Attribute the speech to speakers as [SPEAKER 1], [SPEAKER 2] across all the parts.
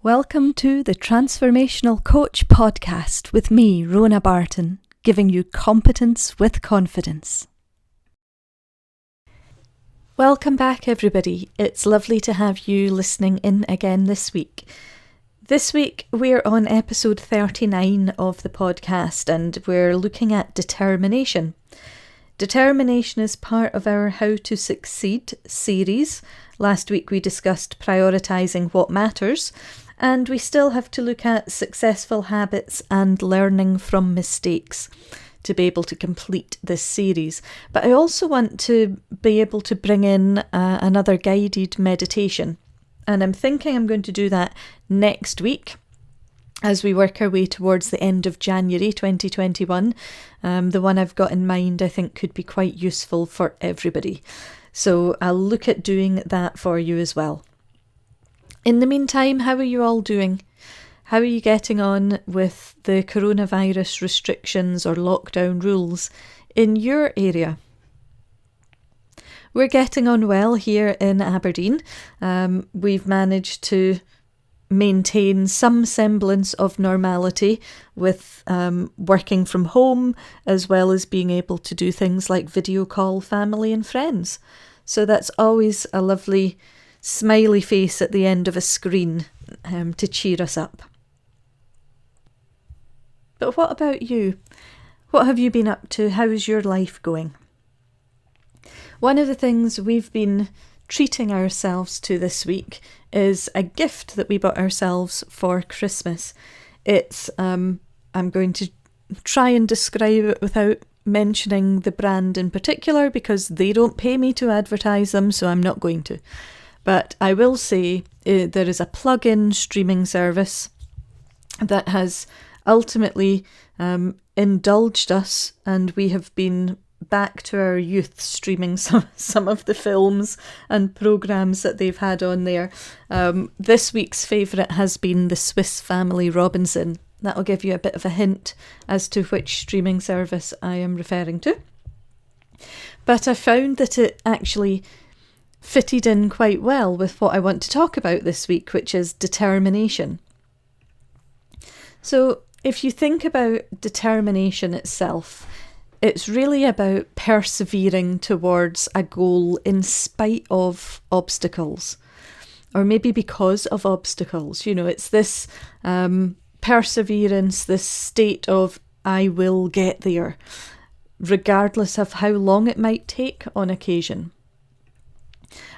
[SPEAKER 1] Welcome to the Transformational Coach podcast with me, Rona Barton, giving you competence with confidence. Welcome back, everybody. It's lovely to have you listening in again this week. This week we're on episode 39 of the podcast and we're looking at determination. Determination is part of our How to Succeed series. Last week we discussed prioritising what matters, and we still have to look at successful habits and learning from mistakes to be able to complete this series. But I also want to be able to bring in another guided meditation. And I'm thinking I'm going to do that next week as we work our way towards the end of January 2021. The one I've got in mind I think could be quite useful for everybody. So I'll look at doing that for you as well. In the meantime, how are you all doing? How are you getting on with the coronavirus restrictions or lockdown rules in your area? We're getting on well here in Aberdeen. We've managed to maintain some semblance of normality with working from home, as well as being able to do things like video call family and friends. So that's always a lovely smiley face at the end of a screen to cheer us up. But what about you? What have you been up to? How's your life going? One of the things we've been treating ourselves to this week is a gift that we bought ourselves for Christmas. It's I'm going to try and describe it without mentioning the brand in particular because they don't pay me to advertise them, so I'm not going to. But I will say there is a plug-in streaming service that has ultimately indulged us, and we have been back to our youth streaming some of the films and programmes that they've had on there. This week's favourite has been The Swiss Family Robinson. That'll give you a bit of a hint as to which streaming service I am referring to. But I found that it actually fitted in quite well with what I want to talk about this week, which is determination. So if you think about determination itself, it's really about persevering towards a goal in spite of obstacles, or maybe because of obstacles. You know, it's this perseverance, this state of I will get there, regardless of how long it might take on occasion.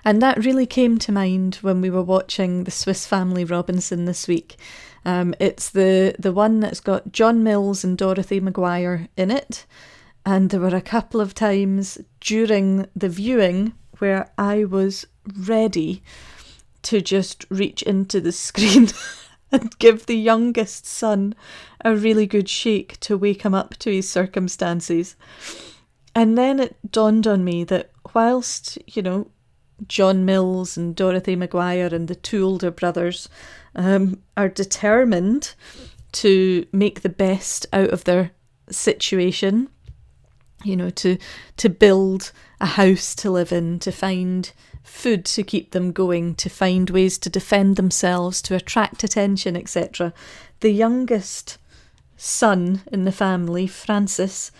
[SPEAKER 1] And that really came to mind when we were watching The Swiss Family Robinson this week. It's the one that's got John Mills and Dorothy Maguire in it. And there were a couple of times during the viewing where I was ready to just reach into the screen and give the youngest son a really good shake to wake him up to his circumstances. And then it dawned on me that whilst, John Mills and Dorothy Maguire and the two older brothers are determined to make the best out of their situation, to build a house to live in, to find food to keep them going, to find ways to defend themselves, to attract attention, etc. The youngest son in the family, Francis,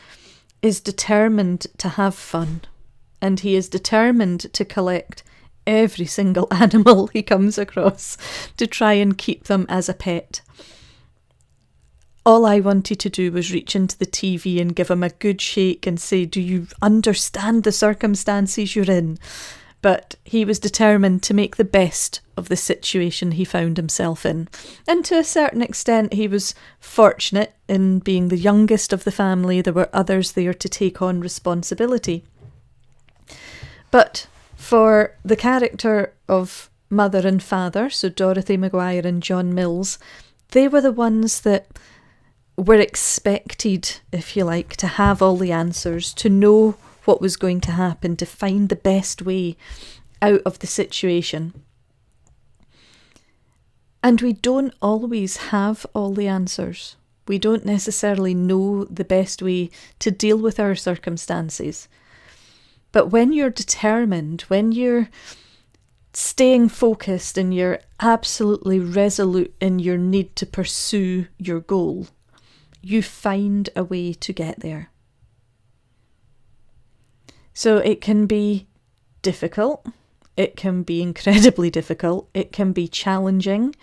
[SPEAKER 1] is determined to have fun, and he is determined to collect every single animal he comes across to try and keep them as a pet. All I wanted to do was reach into the TV and give him a good shake and say, do you understand the circumstances you're in? But he was determined to make the best of the situation he found himself in. And to a certain extent, he was fortunate in being the youngest of the family. There were others there to take on responsibility. But for the character of mother and father, so Dorothy Maguire and John Mills, they were the ones that were expected, if you like, to have all the answers, to know what was going to happen, to find the best way out of the situation. And we don't always have all the answers. We don't necessarily know the best way to deal with our circumstances. But when you're determined, when you're staying focused and you're absolutely resolute in your need to pursue your goal, you find a way to get there. So it can be difficult. It can be incredibly difficult. It can be challenging.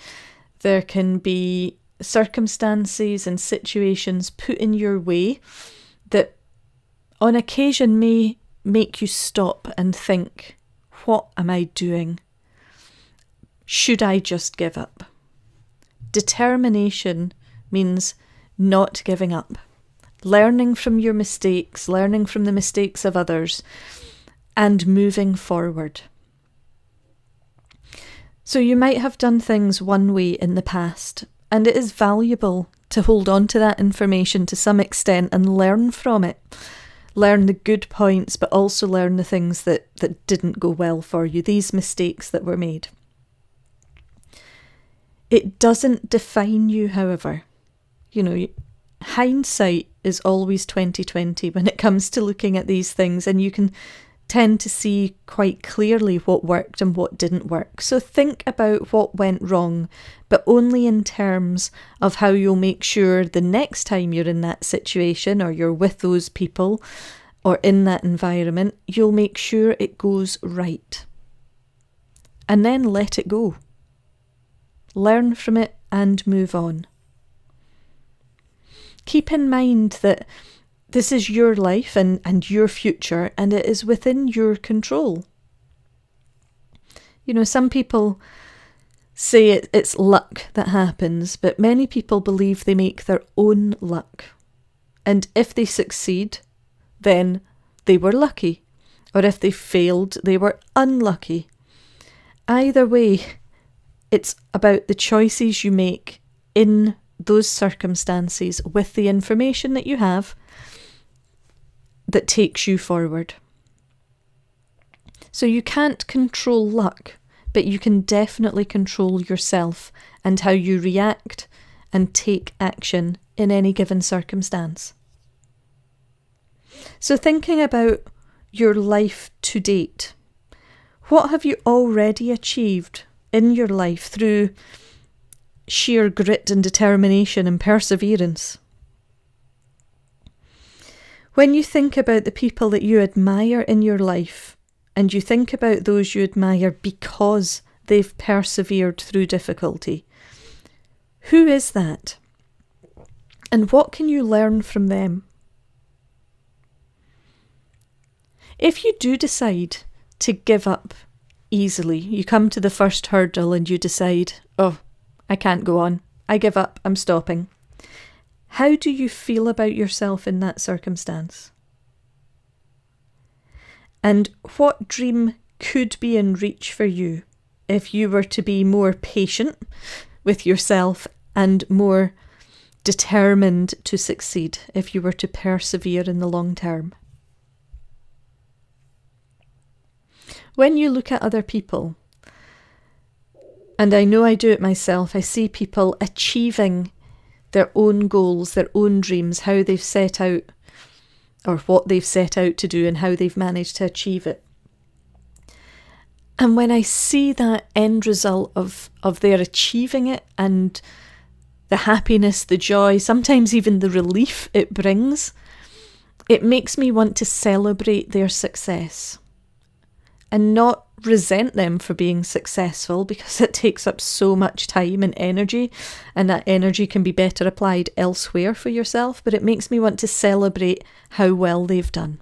[SPEAKER 1] There can be circumstances and situations put in your way that on occasion may make you stop and think, what am I doing? Should I just give up? Determination means not giving up. Learning from your mistakes, learning from the mistakes of others, and moving forward. So you might have done things one way in the past, and it is valuable to hold on to that information to some extent and learn from it. Learn the good points, but also learn the things that didn't go well for you, these mistakes that were made. It doesn't define you, however. Hindsight is always 20/20 when it comes to looking at these things, and you can tend to see quite clearly what worked and what didn't work. So think about what went wrong, but only in terms of how you'll make sure the next time you're in that situation or you're with those people or in that environment, you'll make sure it goes right. And then let it go. Learn from it and move on. Keep in mind that this is your life and your future, and it is within your control. Some people say it's luck that happens, but many people believe they make their own luck. And if they succeed, then they were lucky. Or if they failed, they were unlucky. Either way, it's about the choices you make in those circumstances with the information that you have that takes you forward. So you can't control luck, but you can definitely control yourself and how you react and take action in any given circumstance. So thinking about your life to date, what have you already achieved in your life through sheer grit and determination and perseverance? When you think about the people that you admire in your life, and you think about those you admire because they've persevered through difficulty, who is that? And what can you learn from them? If you do decide to give up easily, you come to the first hurdle and you decide, I can't go on, I give up, I'm stopping. How do you feel about yourself in that circumstance? And what dream could be in reach for you if you were to be more patient with yourself and more determined to succeed, if you were to persevere in the long term? When you look at other people, and I know I do it myself, I see people achieving their own goals, their own dreams, how they've set out, or what they've set out to do and how they've managed to achieve it. And when I see that end result of their achieving it and the happiness, the joy, sometimes even the relief it brings, it makes me want to celebrate their success and not resent them for being successful, because it takes up so much time and energy, and that energy can be better applied elsewhere for yourself, but it makes me want to celebrate how well they've done.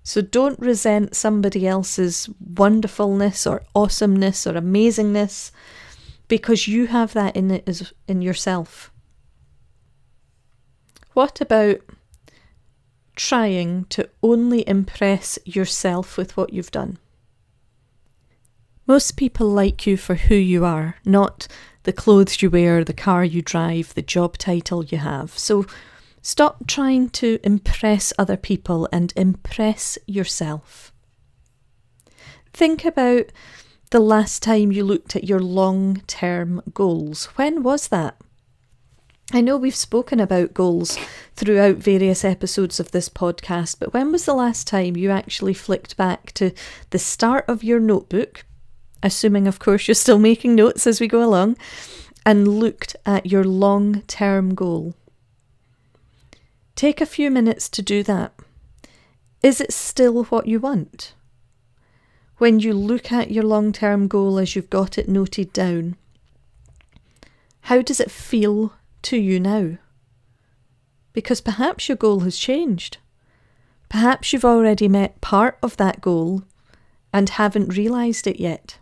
[SPEAKER 1] So don't resent somebody else's wonderfulness or awesomeness or amazingness, because you have that in yourself. What about trying to only impress yourself with what you've done? Most people like you for who you are, not the clothes you wear, the car you drive, the job title you have. So stop trying to impress other people and impress yourself. Think about the last time you looked at your long-term goals. When was that? I know we've spoken about goals throughout various episodes of this podcast, but when was the last time you actually flicked back to the start of your notebook, assuming of course you're still making notes as we go along, and looked at your long-term goal? Take a few minutes to do that. Is it still what you want? When you look at your long-term goal as you've got it noted down, how does it feel to you now? Because perhaps your goal has changed. Perhaps you've already met part of that goal and haven't realised it yet.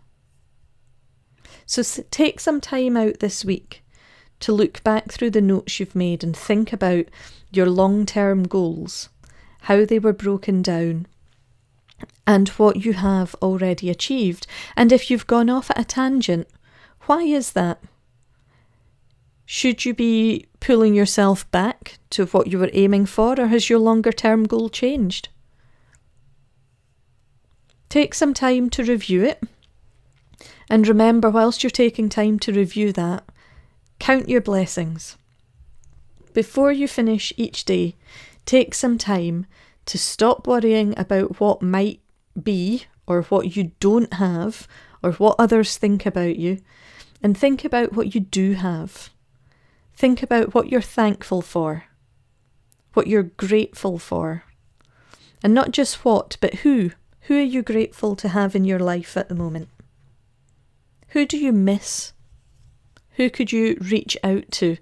[SPEAKER 1] So take some time out this week to look back through the notes you've made and think about your long-term goals, how they were broken down, and what you have already achieved. And if you've gone off at a tangent, why is that? Should you be pulling yourself back to what you were aiming for, or has your longer term goal changed? Take some time to review it. And remember, whilst you're taking time to review that, count your blessings. Before you finish each day, take some time to stop worrying about what might be, or what you don't have, or what others think about you, and think about what you do have. Think about what you're thankful for, what you're grateful for. And not just what, but who. Who are you grateful to have in your life at the moment? Who do you miss? Who could you reach out to?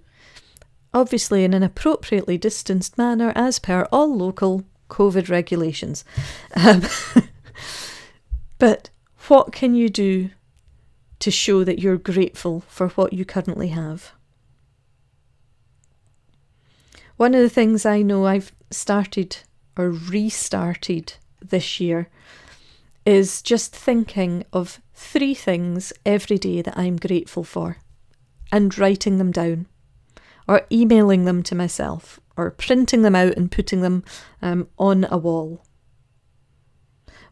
[SPEAKER 1] Obviously in an appropriately distanced manner as per all local COVID regulations. But what can you do to show that you're grateful for what you currently have? One of the things I know I've started or restarted this year is just thinking of 3 things every day that I'm grateful for and writing them down, or emailing them to myself, or printing them out and putting them on a wall.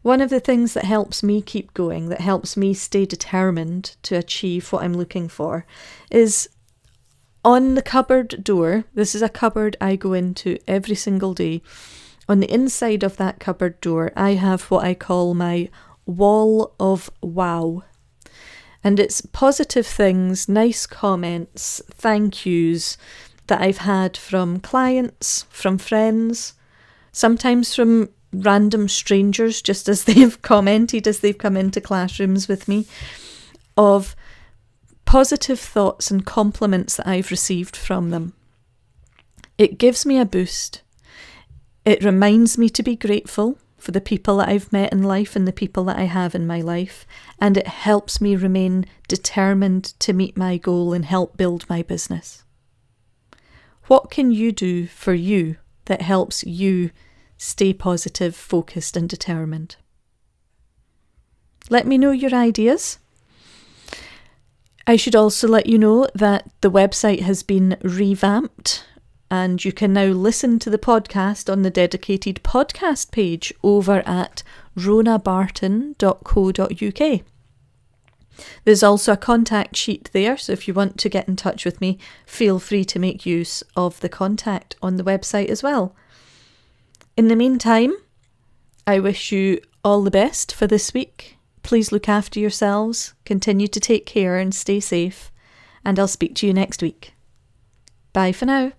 [SPEAKER 1] One of the things that helps me keep going, that helps me stay determined to achieve what I'm looking for, is on the cupboard door. This is a cupboard I go into every single day. On the inside of that cupboard door, I have what I call my wall of wow. And it's positive things, nice comments, thank yous that I've had from clients, from friends, sometimes from random strangers, just as they've commented as they've come into classrooms with me, of positive thoughts and compliments that I've received from them. It gives me a boost. It reminds me to be grateful for the people that I've met in life and the people that I have in my life, and it helps me remain determined to meet my goal and help build my business. What can you do for you that helps you stay positive, focused and determined? Let me know your ideas. I should also let you know that the website has been revamped, and you can now listen to the podcast on the dedicated podcast page over at ronabarton.co.uk. There's also a contact sheet there, so if you want to get in touch with me, feel free to make use of the contact on the website as well. In the meantime, I wish you all the best for this week. Please look after yourselves, continue to take care and stay safe, and I'll speak to you next week. Bye for now.